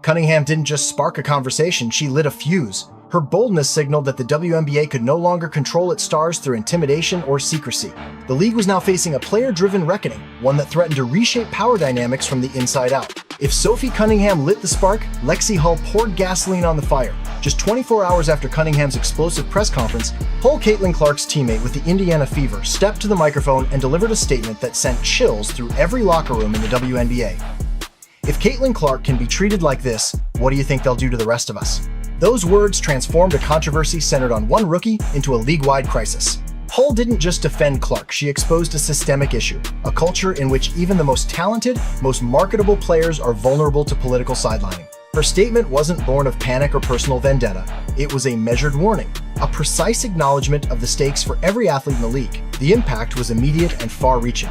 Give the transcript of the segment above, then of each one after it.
Cunningham didn't just spark a conversation, she lit a fuse. Her boldness signaled that the WNBA could no longer control its stars through intimidation or secrecy. The league was now facing a player-driven reckoning, one that threatened to reshape power dynamics from the inside out. If Sophie Cunningham lit the spark, Lexi Hull poured gasoline on the fire. Just 24 hours after Cunningham's explosive press conference, Hull, Caitlin Clark's teammate with the Indiana Fever, stepped to the microphone and delivered a statement that sent chills through every locker room in the WNBA. If Caitlin Clark can be treated like this, what do you think they'll do to the rest of us? Those words transformed a controversy centered on one rookie into a league-wide crisis. Hull didn't just defend Clark, she exposed a systemic issue, a culture in which even the most talented, most marketable players are vulnerable to political sidelining. Her statement wasn't born of panic or personal vendetta. It was a measured warning, a precise acknowledgement of the stakes for every athlete in the league. The impact was immediate and far-reaching.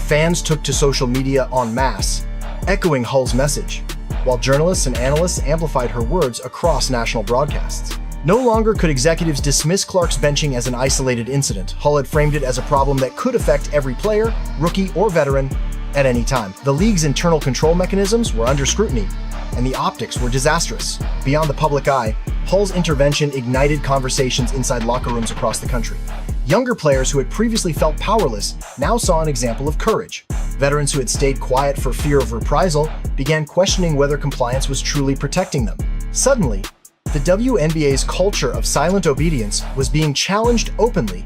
Fans took to social media en masse, echoing Hull's message, while journalists and analysts amplified her words across national broadcasts. No longer could executives dismiss Clark's benching as an isolated incident. Hull had framed it as a problem that could affect every player, rookie or veteran, at any time. The league's internal control mechanisms were under scrutiny, and the optics were disastrous. Beyond the public eye, Hull's intervention ignited conversations inside locker rooms across the country. Younger players who had previously felt powerless now saw an example of courage. Veterans who had stayed quiet for fear of reprisal began questioning whether compliance was truly protecting them. Suddenly, the WNBA's culture of silent obedience was being challenged openly,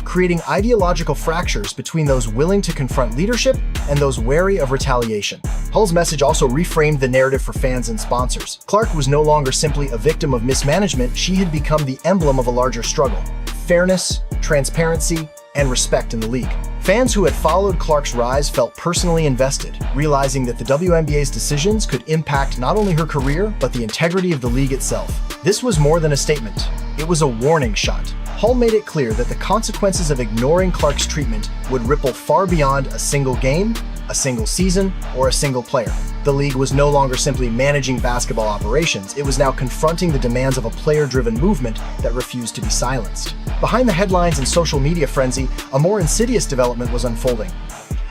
creating ideological fractures between those willing to confront leadership and those wary of retaliation. Hull's message also reframed the narrative for fans and sponsors. Clark was no longer simply a victim of mismanagement, she had become the emblem of a larger struggle: fairness, transparency, and respect in the league. Fans who had followed Clark's rise felt personally invested, realizing that the WNBA's decisions could impact not only her career, but the integrity of the league itself. This was more than a statement. It was a warning shot. Hull made it clear that the consequences of ignoring Clark's treatment would ripple far beyond a single game, a single season, or a single player. The league was no longer simply managing basketball operations, it was now confronting the demands of a player-driven movement that refused to be silenced. Behind the headlines and social media frenzy, a more insidious development was unfolding: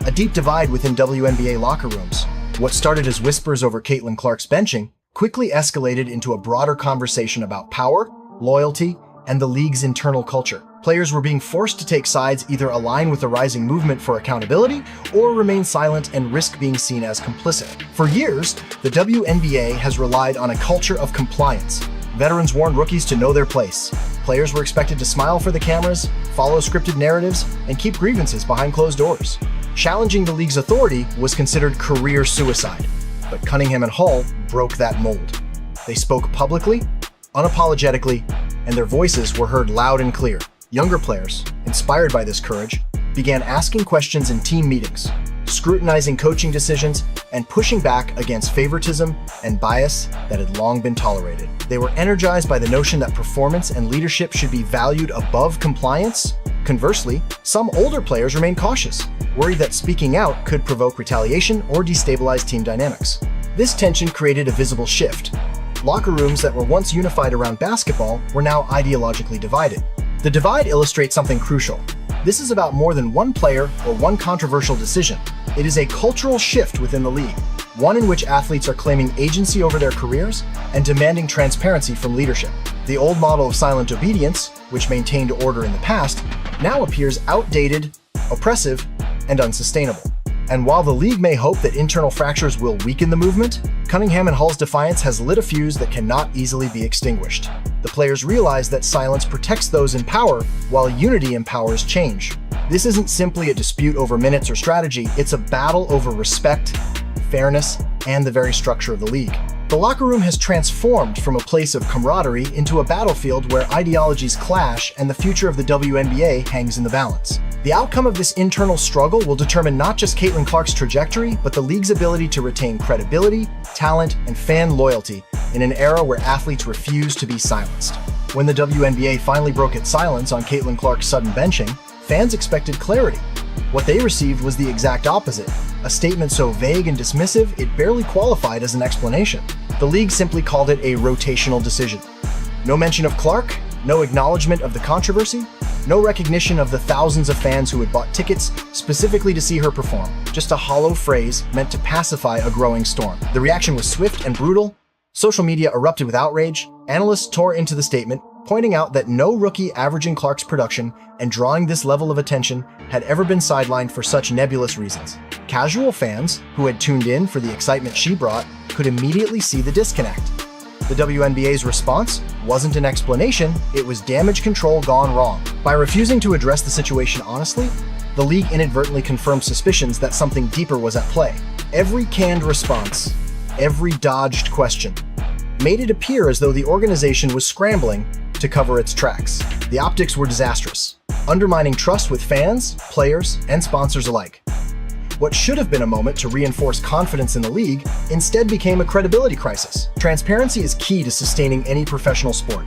a deep divide within WNBA locker rooms. What started as whispers over Caitlin Clark's benching quickly escalated into a broader conversation about power, loyalty, and the league's internal culture. Players were being forced to take sides, either align with the rising movement for accountability or remain silent and risk being seen as complicit. For years, the WNBA has relied on a culture of compliance. Veterans warned rookies to know their place. Players were expected to smile for the cameras, follow scripted narratives, and keep grievances behind closed doors. Challenging the league's authority was considered career suicide, but Cunningham and Hull broke that mold. They spoke publicly, unapologetically, and their voices were heard loud and clear. Younger players, inspired by this courage, began asking questions in team meetings, scrutinizing coaching decisions, and pushing back against favoritism and bias that had long been tolerated. They were energized by the notion that performance and leadership should be valued above compliance. Conversely, some older players remained cautious, worried that speaking out could provoke retaliation or destabilize team dynamics. This tension created a visible shift. Locker rooms that were once unified around basketball were now ideologically divided. The divide illustrates something crucial. This is about more than one player or one controversial decision. It is a cultural shift within the league, one in which athletes are claiming agency over their careers and demanding transparency from leadership. The old model of silent obedience, which maintained order in the past, now appears outdated, oppressive, and unsustainable. And while the league may hope that internal fractures will weaken the movement, Cunningham and Hull's defiance has lit a fuse that cannot easily be extinguished. The players realize that silence protects those in power, while unity empowers change. This isn't simply a dispute over minutes or strategy, it's a battle over respect, fairness, and the very structure of the league. The locker room has transformed from a place of camaraderie into a battlefield where ideologies clash and the future of the WNBA hangs in the balance. The outcome of this internal struggle will determine not just Caitlin Clark's trajectory, but the league's ability to retain credibility, talent, and fan loyalty in an era where athletes refuse to be silenced. When the WNBA finally broke its silence on Caitlin Clark's sudden benching, fans expected clarity. What they received was the exact opposite, a statement so vague and dismissive it barely qualified as an explanation. The league simply called it a rotational decision. No mention of Clark, no acknowledgement of the controversy, no recognition of the thousands of fans who had bought tickets specifically to see her perform. just a hollow phrase meant to pacify a growing storm. The reaction was swift and brutal. Social media erupted with outrage. Analysts tore into the statement, pointing out that no rookie averaging Clark's production and drawing this level of attention had ever been sidelined for such nebulous reasons. Casual fans, who had tuned in for the excitement she brought, could immediately see the disconnect. The WNBA's response wasn't an explanation, it was damage control gone wrong. By refusing to address the situation honestly, the league inadvertently confirmed suspicions that something deeper was at play. Every canned response, every dodged question, made it appear as though the organization was scrambling to cover its tracks. The optics were disastrous, undermining trust with fans, players, and sponsors alike. What should have been a moment to reinforce confidence in the league instead became a credibility crisis. Transparency is key to sustaining any professional sport.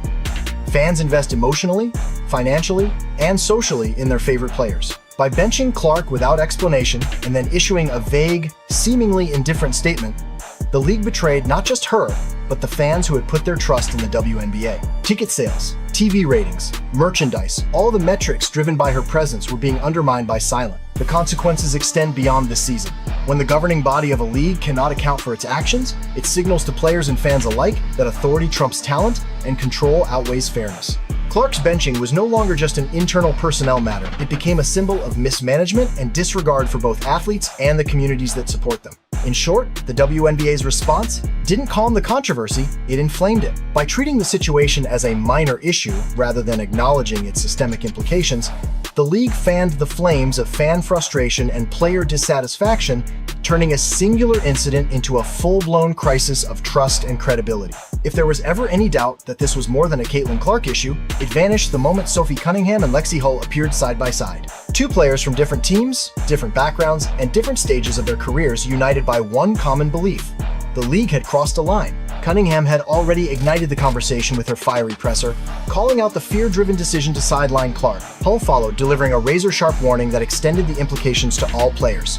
Fans invest emotionally, financially, and socially in their favorite players. By benching Clark without explanation and then issuing a vague, seemingly indifferent statement, the league betrayed not just her, but the fans who had put their trust in the WNBA. Ticket sales, TV ratings, merchandise, all the metrics driven by her presence were being undermined by silence. The consequences extend beyond this season. When the governing body of a league cannot account for its actions, it signals to players and fans alike that authority trumps talent and control outweighs fairness. Clark's benching was no longer just an internal personnel matter. It became a symbol of mismanagement and disregard for both athletes and the communities that support them. In short, the WNBA's response didn't calm the controversy, it inflamed it. By treating the situation as a minor issue rather than acknowledging its systemic implications, the league fanned the flames of fan frustration and player dissatisfaction, turning a singular incident into a full-blown crisis of trust and credibility. If there was ever any doubt that this was more than a Caitlin Clark issue, it vanished the moment Sophie Cunningham and Lexi Hull appeared side by side. Two players from different teams, different backgrounds, and different stages of their careers united by one common belief. The league had crossed a line. Cunningham had already ignited the conversation with her fiery presser, calling out the fear-driven decision to sideline Clark. Hull followed, delivering a razor-sharp warning that extended the implications to all players.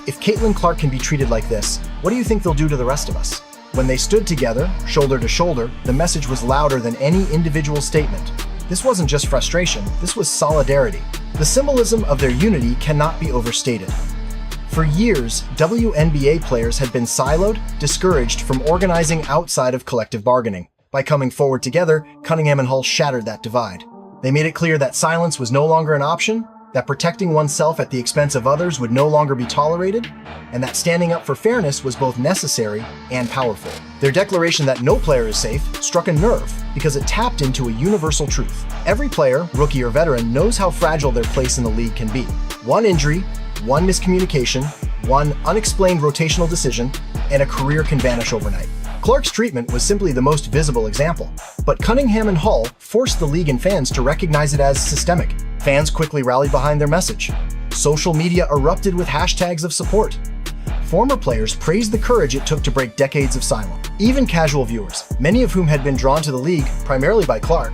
If Caitlin Clark can be treated like this, what do you think they'll do to the rest of us? When they stood together, shoulder to shoulder, the message was louder than any individual statement. This wasn't just frustration, this was solidarity. The symbolism of their unity cannot be overstated. For years, WNBA players had been siloed, discouraged from organizing outside of collective bargaining. By coming forward together, Cunningham and Hull shattered that divide. They made it clear that silence was no longer an option, that protecting oneself at the expense of others would no longer be tolerated, and that standing up for fairness was both necessary and powerful. Their declaration that no player is safe struck a nerve because it tapped into a universal truth. Every player, rookie or veteran, knows how fragile their place in the league can be. One injury, one miscommunication, one unexplained rotational decision, and a career can vanish overnight. Clark's treatment was simply the most visible example, but Cunningham and Hull forced the league and fans to recognize it as systemic. Fans quickly rallied behind their message. Social media erupted with hashtags of support. Former players praised the courage it took to break decades of silence. Even casual viewers, many of whom had been drawn to the league primarily by Clark,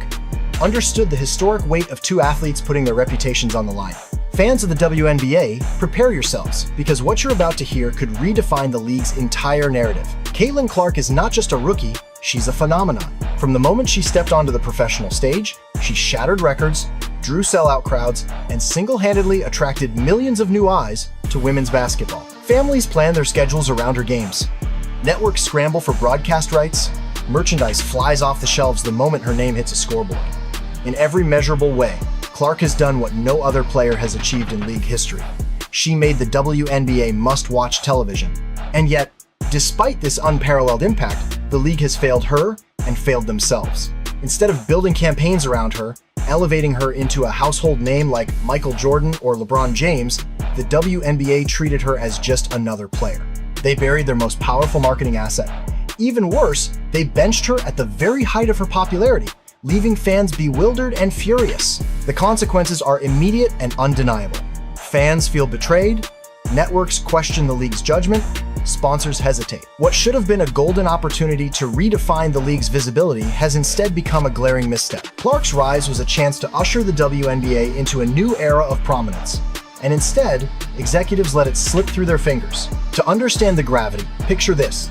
understood the historic weight of two athletes putting their reputations on the line. Fans of the WNBA, prepare yourselves, because what you're about to hear could redefine the league's entire narrative. Caitlin Clark is not just a rookie, she's a phenomenon. From the moment she stepped onto the professional stage, she shattered records, drew sellout crowds, and single-handedly attracted millions of new eyes to women's basketball. Families plan their schedules around her games. Networks scramble for broadcast rights. Merchandise flies off the shelves the moment her name hits a scoreboard. In every measurable way, Clark has done what no other player has achieved in league history. She made the WNBA must-watch television. And yet, despite this unparalleled impact, the league has failed her and failed themselves. Instead of building campaigns around her, elevating her into a household name like Michael Jordan or LeBron James, the WNBA treated her as just another player. They buried their most powerful marketing asset. Even worse, they benched her at the very height of her popularity, leaving fans bewildered and furious. The consequences are immediate and undeniable. Fans feel betrayed, networks question the league's judgment, sponsors hesitate. What should have been a golden opportunity to redefine the league's visibility has instead become a glaring misstep. Clark's rise was a chance to usher the WNBA into a new era of prominence, and instead, executives let it slip through their fingers. To understand the gravity, picture this: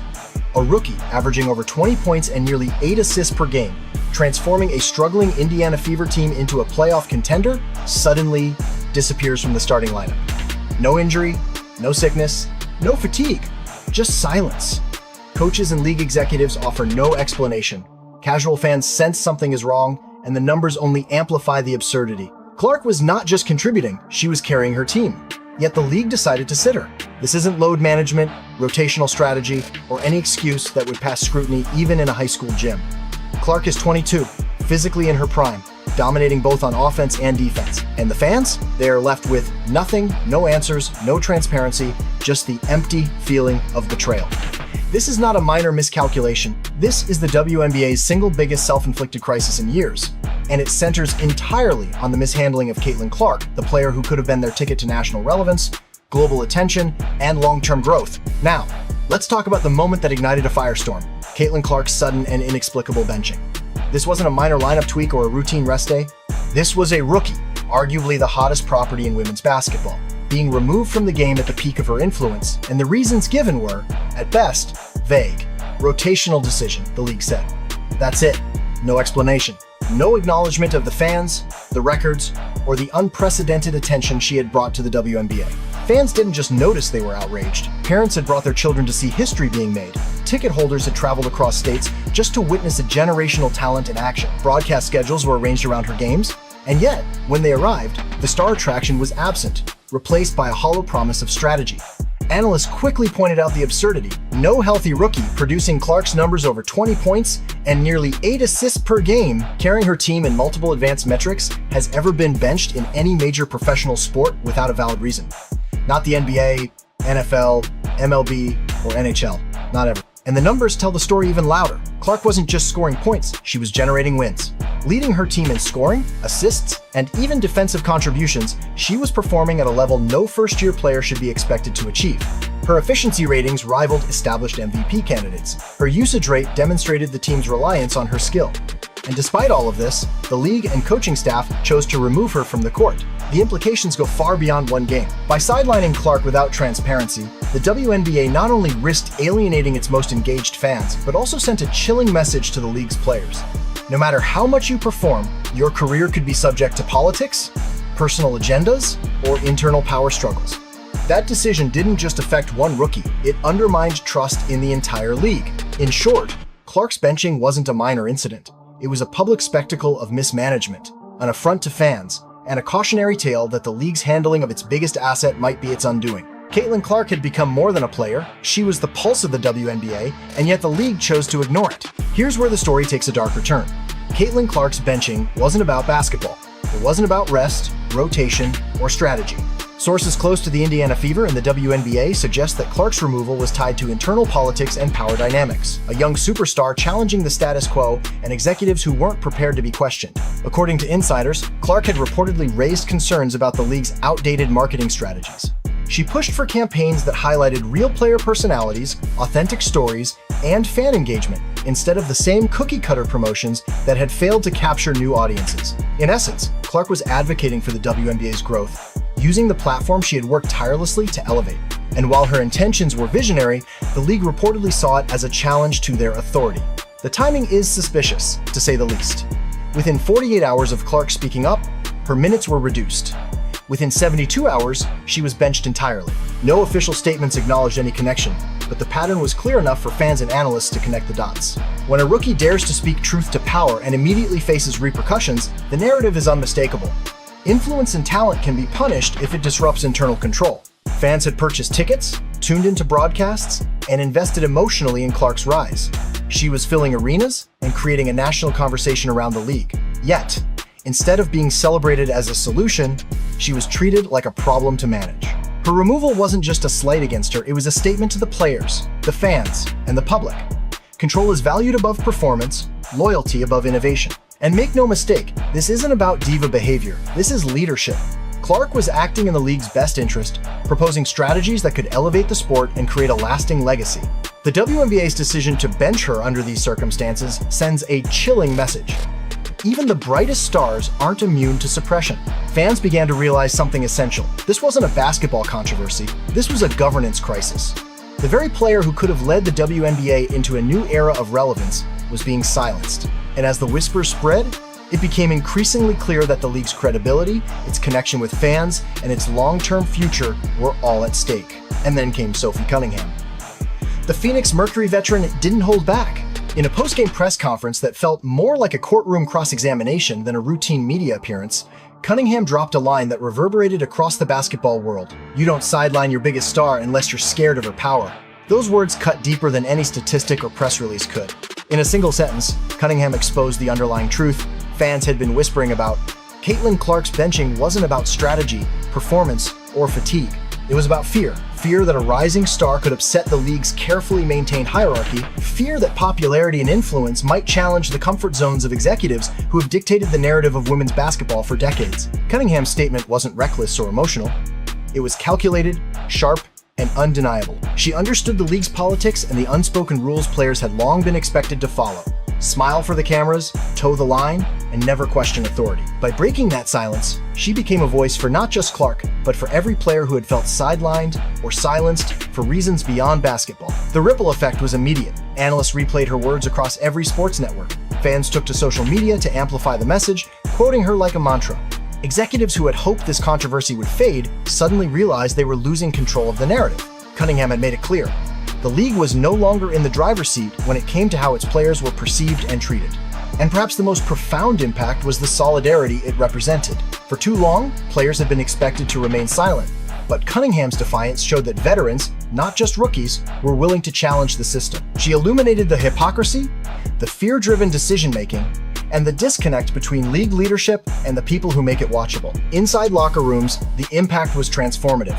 a rookie averaging over 20 points and nearly 8 assists per game, transforming a struggling Indiana Fever team into a playoff contender, suddenly disappears from the starting lineup. No injury, No sickness, no fatigue, just silence. Coaches and league executives offer no explanation. Casual fans sense something is wrong, and the numbers only amplify the absurdity. Clark was not just contributing, she was carrying her team. Yet the league decided to sit her. This isn't load management, rotational strategy, or any excuse that would pass scrutiny even in a high school gym. Clark is 22, physically in her prime, dominating both on offense and defense. And the fans? They are left with nothing, no answers, no transparency, just the empty feeling of betrayal. This is not a minor miscalculation. This is the WNBA's single biggest self-inflicted crisis in years, and it centers entirely on the mishandling of Caitlin Clark, the player who could have been their ticket to national relevance, global attention, and long-term growth. Now, let's talk about the moment that ignited a firestorm: Caitlin Clark's sudden and inexplicable benching. This wasn't a minor lineup tweak or a routine rest day. This was a rookie, arguably the hottest property in women's basketball, being removed from the game at the peak of her influence, and the reasons given were, at best, vague. Rotational decision, the league said. That's it. No explanation. No acknowledgement of the fans, the records, or the unprecedented attention she had brought to the WNBA. Fans didn't just notice they were outraged. Parents had brought their children to see history being made. Ticket holders had traveled across states just to witness a generational talent in action. Broadcast schedules were arranged around her games, and yet, when they arrived, the star attraction was absent, replaced by a hollow promise of strategy. Analysts quickly pointed out the absurdity. No healthy rookie producing Clark's numbers over 20 points and nearly 8 assists per game, carrying her team in multiple advanced metrics, has ever been benched in any major professional sport without a valid reason. Not the NBA, NFL, MLB, or NHL. Not ever. And the numbers tell the story even louder. Clark wasn't just scoring points, she was generating wins. Leading her team in scoring, assists, and even defensive contributions, she was performing at a level no first-year player should be expected to achieve. Her efficiency ratings rivaled established MVP candidates. Her usage rate demonstrated the team's reliance on her skill. And despite all of this, the league and coaching staff chose to remove her from the court. The implications go far beyond one game. By sidelining Clark without transparency, the WNBA not only risked alienating its most engaged fans, but also sent a chilling message to the league's players. No matter how much you perform, your career could be subject to politics, personal agendas, or internal power struggles. That decision didn't just affect one rookie, it undermined trust in the entire league. In short, Clark's benching wasn't a minor incident. It was a public spectacle of mismanagement, an affront to fans, and a cautionary tale that the league's handling of its biggest asset might be its undoing. Caitlin Clark had become more than a player. She was the pulse of the WNBA, and yet the league chose to ignore it. Here's where the story takes a darker turn. Caitlin Clark's benching wasn't about basketball. It wasn't about rest, rotation, or strategy. Sources close to the Indiana Fever and the WNBA suggest that Clark's removal was tied to internal politics and power dynamics, a young superstar challenging the status quo and executives who weren't prepared to be questioned. According to insiders, Clark had reportedly raised concerns about the league's outdated marketing strategies. She pushed for campaigns that highlighted real player personalities, authentic stories, and fan engagement, instead of the same cookie-cutter promotions that had failed to capture new audiences. In essence, Clark was advocating for the WNBA's growth, using the platform she had worked tirelessly to elevate. And while her intentions were visionary, the league reportedly saw it as a challenge to their authority. The timing is suspicious, to say the least. Within 48 hours of Clark speaking up, her minutes were reduced. Within 72 hours, she was benched entirely. No official statements acknowledged any connection, but the pattern was clear enough for fans and analysts to connect the dots. When a rookie dares to speak truth to power and immediately faces repercussions, the narrative is unmistakable. Influence and talent can be punished if it disrupts internal control. Fans had purchased tickets, tuned into broadcasts, and invested emotionally in Clark's rise. She was filling arenas and creating a national conversation around the league. Yet, instead of being celebrated as a solution, she was treated like a problem to manage. Her removal wasn't just a slight against her, it was a statement to the players, the fans, and the public. Control is valued above performance, loyalty above innovation. And make no mistake, this isn't about diva behavior, this is leadership. Clark was acting in the league's best interest, proposing strategies that could elevate the sport and create a lasting legacy. The WNBA's decision to bench her under these circumstances sends a chilling message. Even the brightest stars aren't immune to suppression. Fans began to realize something essential. This wasn't a basketball controversy, this was a governance crisis. The very player who could have led the WNBA into a new era of relevance was being silenced. And as the whispers spread, it became increasingly clear that the league's credibility, its connection with fans, and its long-term future were all at stake. And then came Sophie Cunningham. The Phoenix Mercury veteran didn't hold back. In a post-game press conference that felt more like a courtroom cross-examination than a routine media appearance, Cunningham dropped a line that reverberated across the basketball world. "You don't sideline your biggest star unless you're scared of her power." Those words cut deeper than any statistic or press release could. In a single sentence, Cunningham exposed the underlying truth fans had been whispering about. Caitlin Clark's benching wasn't about strategy, performance, or fatigue. It was about fear. Fear that a rising star could upset the league's carefully maintained hierarchy. Fear that popularity and influence might challenge the comfort zones of executives who have dictated the narrative of women's basketball for decades. Cunningham's statement wasn't reckless or emotional. It was calculated, sharp, and undeniable. She understood the league's politics and the unspoken rules players had long been expected to follow. Smile for the cameras, toe the line, and never question authority. By breaking that silence, she became a voice for not just Clark, but for every player who had felt sidelined or silenced for reasons beyond basketball. The ripple effect was immediate. Analysts replayed her words across every sports network. Fans took to social media to amplify the message, quoting her like a mantra. Executives who had hoped this controversy would fade suddenly realized they were losing control of the narrative. Cunningham had made it clear. The league was no longer in the driver's seat when it came to how its players were perceived and treated. And perhaps the most profound impact was the solidarity it represented. For too long, players had been expected to remain silent, but Cunningham's defiance showed that veterans, not just rookies, were willing to challenge the system. She illuminated the hypocrisy, the fear-driven decision-making, and the disconnect between league leadership and the people who make it watchable. Inside locker rooms, the impact was transformative.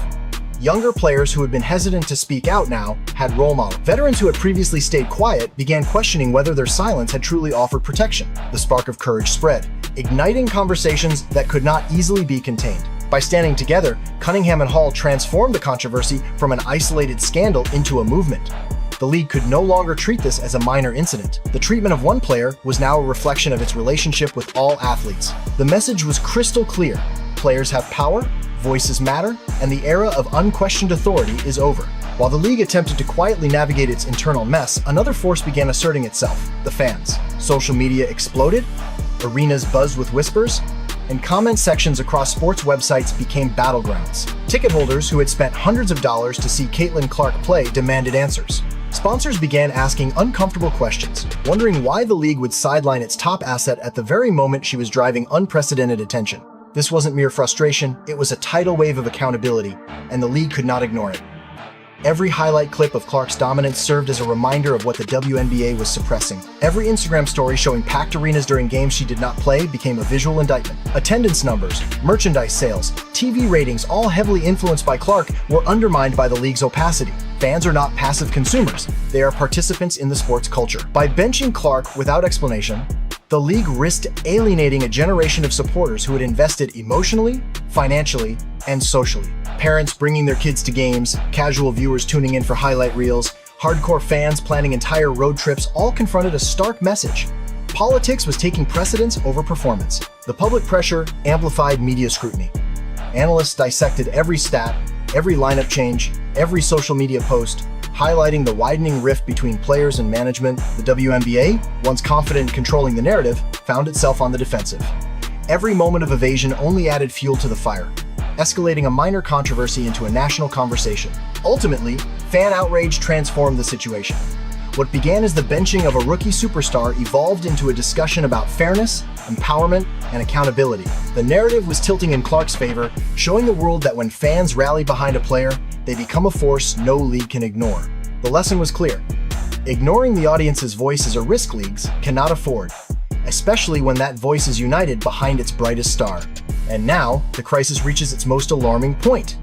Younger players who had been hesitant to speak out now had role models. Veterans who had previously stayed quiet began questioning whether their silence had truly offered protection. The spark of courage spread, igniting conversations that could not easily be contained. By standing together, Cunningham and Hall transformed the controversy from an isolated scandal into a movement. The league could no longer treat this as a minor incident. The treatment of one player was now a reflection of its relationship with all athletes. The message was crystal clear. Players have power, voices matter, and the era of unquestioned authority is over. While the league attempted to quietly navigate its internal mess, another force began asserting itself: the fans. Social media exploded, arenas buzzed with whispers, and comment sections across sports websites became battlegrounds. Ticket holders who had spent hundreds of dollars to see Caitlin Clark play demanded answers. Sponsors began asking uncomfortable questions, wondering why the league would sideline its top asset at the very moment she was driving unprecedented attention. This wasn't mere frustration, it was a tidal wave of accountability, and the league could not ignore it. Every highlight clip of Clark's dominance served as a reminder of what the WNBA was suppressing. Every Instagram story showing packed arenas during games she did not play became a visual indictment. Attendance numbers, merchandise sales, TV ratings, all heavily influenced by Clark, were undermined by the league's opacity. Fans are not passive consumers, they are participants in the sports culture. By benching Clark without explanation, the league risked alienating a generation of supporters who had invested emotionally, financially, and socially. Parents bringing their kids to games, casual viewers tuning in for highlight reels, hardcore fans planning entire road trips all confronted a stark message. Politics was taking precedence over performance. The public pressure amplified media scrutiny. Analysts dissected every stat, every lineup change, every social media post, highlighting the widening rift between players and management. The WNBA, once confident in controlling the narrative, found itself on the defensive. Every moment of evasion only added fuel to the fire, escalating a minor controversy into a national conversation. Ultimately, fan outrage transformed the situation. What began as the benching of a rookie superstar evolved into a discussion about fairness, empowerment, and accountability. The narrative was tilting in Clark's favor, showing the world that when fans rally behind a player, they become a force no league can ignore. The lesson was clear. Ignoring the audience's voice is a risk leagues cannot afford, especially when that voice is united behind its brightest star. And now, the crisis reaches its most alarming point.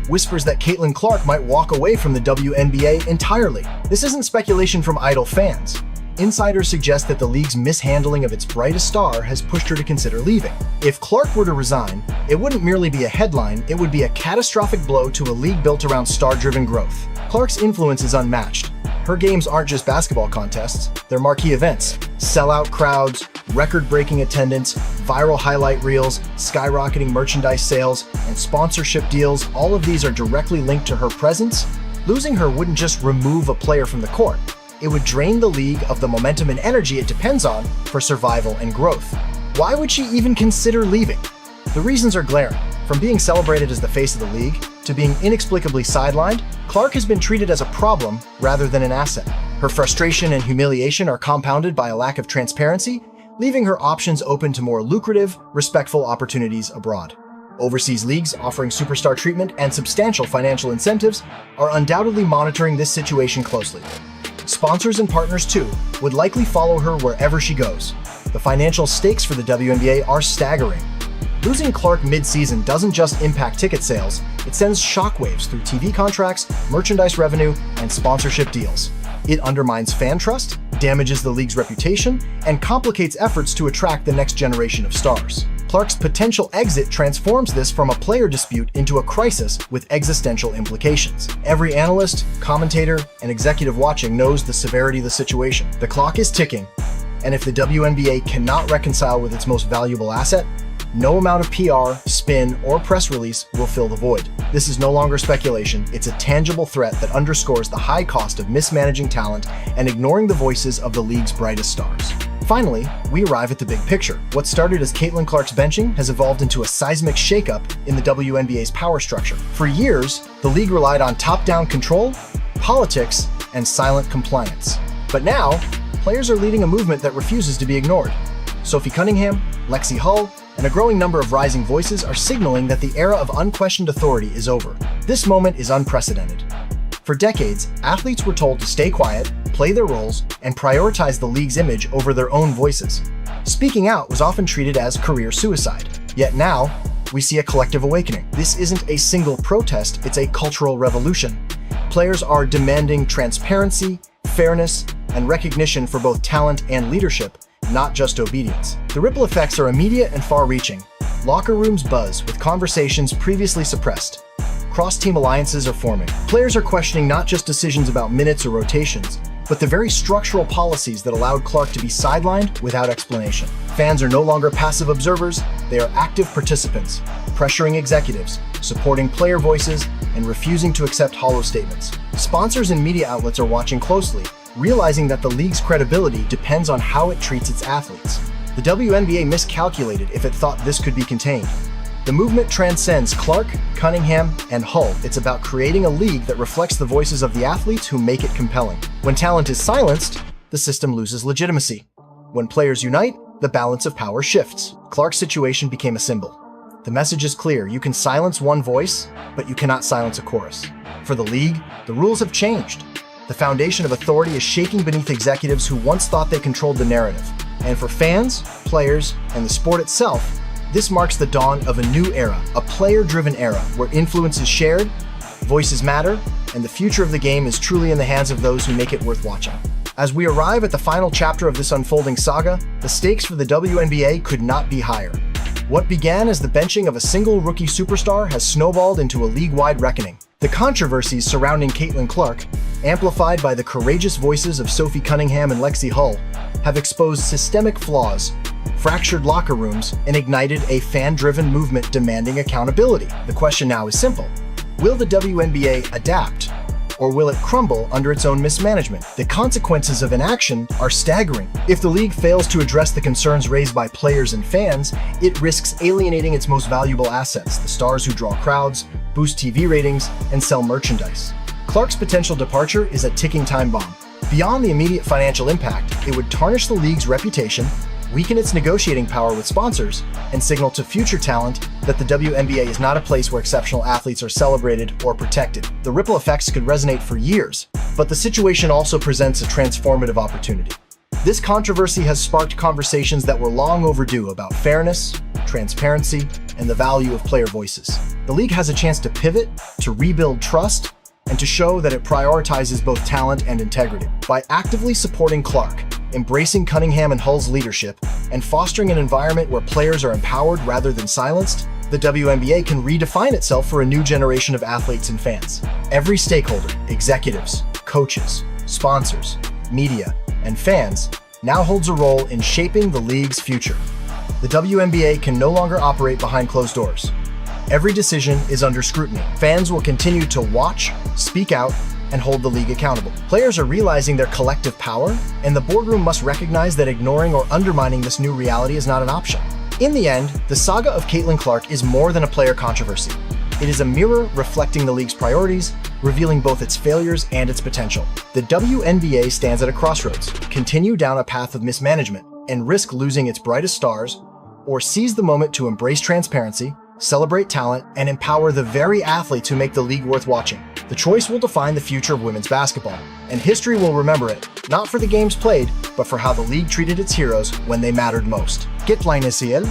Whispers that Caitlin Clark might walk away from the WNBA entirely. This isn't speculation from idle fans. Insiders suggest that the league's mishandling of its brightest star has pushed her to consider leaving. If Clark were to resign, it wouldn't merely be a headline, it would be a catastrophic blow to a league built around star-driven growth. Clark's influence is unmatched. Her games aren't just basketball contests, they're marquee events. Sellout crowds, record-breaking attendance, viral highlight reels, skyrocketing merchandise sales, and sponsorship deals, all of these are directly linked to her presence. Losing her wouldn't just remove a player from the court, it would drain the league of the momentum and energy it depends on for survival and growth. Why would she even consider leaving? The reasons are glaring. From being celebrated as the face of the league, to being inexplicably sidelined, Clark has been treated as a problem rather than an asset. Her frustration and humiliation are compounded by a lack of transparency, leaving her options open to more lucrative, respectful opportunities abroad. Overseas leagues offering superstar treatment and substantial financial incentives are undoubtedly monitoring this situation closely. Sponsors and partners, too, would likely follow her wherever she goes. The financial stakes for the WNBA are staggering. Losing Clark mid-season doesn't just impact ticket sales, it sends shockwaves through TV contracts, merchandise revenue, and sponsorship deals. It undermines fan trust, damages the league's reputation, and complicates efforts to attract the next generation of stars. Clark's potential exit transforms this from a player dispute into a crisis with existential implications. Every analyst, commentator, and executive watching knows the severity of the situation. The clock is ticking, and if the WNBA cannot reconcile with its most valuable asset, no amount of PR, spin, or press release will fill the void. This is no longer speculation, it's a tangible threat that underscores the high cost of mismanaging talent and ignoring the voices of the league's brightest stars. Finally, we arrive at the big picture. What started as Caitlin Clark's benching has evolved into a seismic shakeup in the WNBA's power structure. For years, the league relied on top-down control, politics, and silent compliance. But now, players are leading a movement that refuses to be ignored. Sophie Cunningham, Lexi Hull, and a growing number of rising voices are signaling that the era of unquestioned authority is over. This moment is unprecedented. For decades, athletes were told to stay quiet, play their roles, and prioritize the league's image over their own voices. Speaking out was often treated as career suicide. Yet now, we see a collective awakening. This isn't a single protest, it's a cultural revolution. Players are demanding transparency, fairness, and recognition for both talent and leadership, not just obedience. The ripple effects are immediate and far-reaching. Locker rooms buzz with conversations previously suppressed. Cross-team alliances are forming. Players are questioning not just decisions about minutes or rotations, but the very structural policies that allowed Clark to be sidelined without explanation. Fans are no longer passive observers, they are active participants, pressuring executives, supporting player voices, and refusing to accept hollow statements. Sponsors and media outlets are watching closely, realizing that the league's credibility depends on how it treats its athletes. The WNBA miscalculated if it thought this could be contained. The movement transcends Clark, Cunningham, and Hull. It's about creating a league that reflects the voices of the athletes who make it compelling. When talent is silenced, the system loses legitimacy. When players unite, the balance of power shifts. Clark's situation became a symbol. The message is clear: you can silence one voice, but you cannot silence a chorus. For the league, the rules have changed. The foundation of authority is shaking beneath executives who once thought they controlled the narrative. And for fans, players, and the sport itself, this marks the dawn of a new era, a player-driven era where influence is shared, voices matter, and the future of the game is truly in the hands of those who make it worth watching. As we arrive at the final chapter of this unfolding saga, the stakes for the WNBA could not be higher. What began as the benching of a single rookie superstar has snowballed into a league-wide reckoning. The controversies surrounding Caitlin Clark, amplified by the courageous voices of Sophie Cunningham and Lexi Hull, have exposed systemic flaws, fractured locker rooms, and ignited a fan-driven movement demanding accountability. The question now is simple: will the WNBA adapt, or will it crumble under its own mismanagement? The consequences of inaction are staggering. If the league fails to address the concerns raised by players and fans, it risks alienating its most valuable assets, the stars who draw crowds, boost TV ratings, and sell merchandise. Clark's potential departure is a ticking time bomb. Beyond the immediate financial impact, it would tarnish the league's reputation, weaken its negotiating power with sponsors, and signal to future talent that the WNBA is not a place where exceptional athletes are celebrated or protected. The ripple effects could resonate for years, but the situation also presents a transformative opportunity. This controversy has sparked conversations that were long overdue about fairness, transparency, and the value of player voices. The league has a chance to pivot, to rebuild trust, and to show that it prioritizes both talent and integrity. By actively supporting Clark, embracing Cunningham and Hull's leadership, and fostering an environment where players are empowered rather than silenced, the WNBA can redefine itself for a new generation of athletes and fans. Every stakeholder, executives, coaches, sponsors, media, and fans now holds a role in shaping the league's future. The WNBA can no longer operate behind closed doors. Every decision is under scrutiny. Fans will continue to watch, speak out, and hold the league accountable. Players are realizing their collective power, and the boardroom must recognize that ignoring or undermining this new reality is not an option. In the end, the saga of Caitlin Clark is more than a player controversy. It is a mirror reflecting the league's priorities, revealing both its failures and its potential. The WNBA stands at a crossroads: continue down a path of mismanagement and risk losing its brightest stars, or seize the moment to embrace transparency, celebrate talent, and empower the very athletes who make the league worth watching. The choice will define the future of women's basketball, and history will remember it, not for the games played, but for how the league treated its heroes when they mattered most. ¿Qué planes, Ciel?